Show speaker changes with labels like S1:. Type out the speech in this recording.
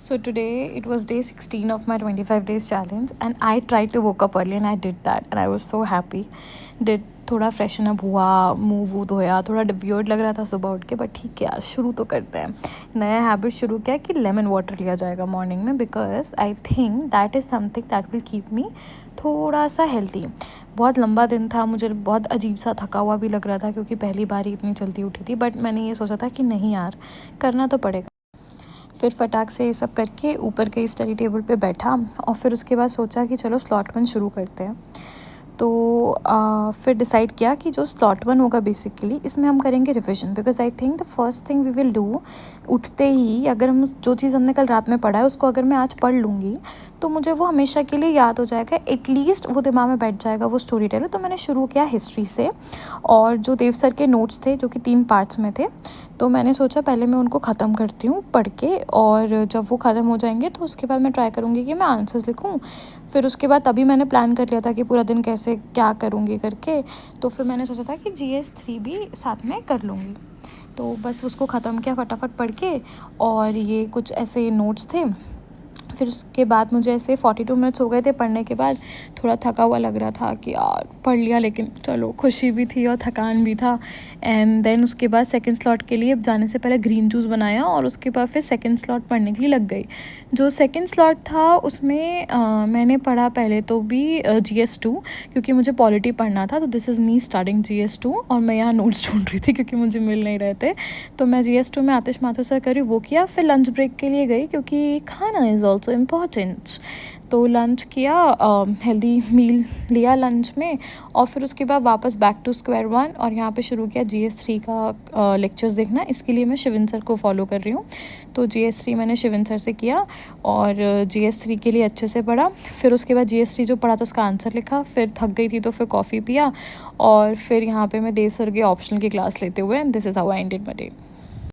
S1: So today it was day 16 of my 25 days challenge and I tried to woke up early and I did that and I was so happy. Did थोड़ा freshen up हुआ, मुँह वूह धोया, थोड़ा weird लग रहा था सुबह उठ के, बट ठीक है यार, शुरू तो करते हैं. नया हैबिट शुरू किया कि लेमन वाटर लिया जाएगा मॉर्निंग में, because I think that is something that will keep me थोड़ा सा हेल्थी. बहुत लंबा दिन था, मुझे बहुत अजीब सा थका हुआ भी लग रहा था क्योंकि पहली बार ही इतनी जल्दी उठी थी, बट मैंने ये सोचा था कि नहीं यार, करना तो पड़ेगा. फिर फटाक से ये सब करके ऊपर गई, स्टडी टेबल पे बैठा और फिर उसके बाद सोचा कि चलो स्लॉट 1 शुरू करते हैं. तो फिर डिसाइड किया कि जो स्लॉट 1 होगा बेसिकली इसमें हम करेंगे revision, because I think the first thing we will do, उठते ही अगर हम जो चीज़ हमने कल रात में पढ़ा है उसको अगर मैं आज पढ़ लूँगी तो मुझे वो हमेशा के लिए याद हो जाएगा, एटलीस्ट वो दिमाग में बैठ जाएगा वो स्टोरी टेलर. तो मैंने शुरू किया हिस्ट्री से, और जो देव सर के नोट्स थे जो कि 3 पार्ट्स में थे, तो मैंने सोचा पहले मैं उनको ख़त्म करती हूँ पढ़ के, और जब वो ख़त्म हो जाएंगे तो उसके बाद मैं ट्राई करूँगी कि मैं आंसर्स लिखूँ. फिर उसके बाद तभी मैंने प्लान कर लिया था कि पूरा दिन कैसे क्या करूँगी करके. तो फिर मैंने सोचा था कि GS3 भी साथ में कर लूँगी. तो बस उसको ख़त्म किया फटाफट पढ़ के, और ये कुछ ऐसे नोट्स थे. फिर उसके बाद मुझे ऐसे 42 मिनट्स हो गए थे पढ़ने के बाद. थोड़ा थका हुआ लग रहा था कि यार पढ़ लिया, लेकिन चलो खुशी भी थी और थकान भी था. एंड देन उसके बाद सेकंड स्लॉट के लिए जाने से पहले ग्रीन जूस बनाया, और उसके बाद फिर सेकंड स्लॉट पढ़ने के लिए लग गई. जो सेकंड स्लॉट था उसमें मैंने पढ़ा पहले तो भी GS2, क्योंकि मुझे पॉलिटी पढ़ना था. तो this is me starting GS2, और मैं यहाँ नोट्स ढूंढ रही थी क्योंकि मुझे मिल नहीं रहे थे. तो मैं GS2 में आतिश माथुर सर करी वो किया. फिर लंच ब्रेक के लिए गई क्योंकि खाना इज़ ऑल्सो इम्पॉर्टेंट. तो लंच किया, हेल्दी मील लिया लंच में, और फिर उसके बाद वापस बैक टू स्क्वायर 1, और यहाँ पे शुरू किया GS3 का लेक्चर्स देखना. इसके लिए मैं शिवन सर को फॉलो कर रही हूँ. तो GS3 मैंने शिवन सर से किया और GS3 के लिए अच्छे से पढ़ा. फिर उसके बाद GS3 जो पढ़ा था उसका आंसर लिखा. फिर थक गई थी तो फिर कॉफ़ी पिया, और फिर यहाँ पे मैं देव सर के ऑप्शनल की क्लास लेते हुए, and this is how I ended my day.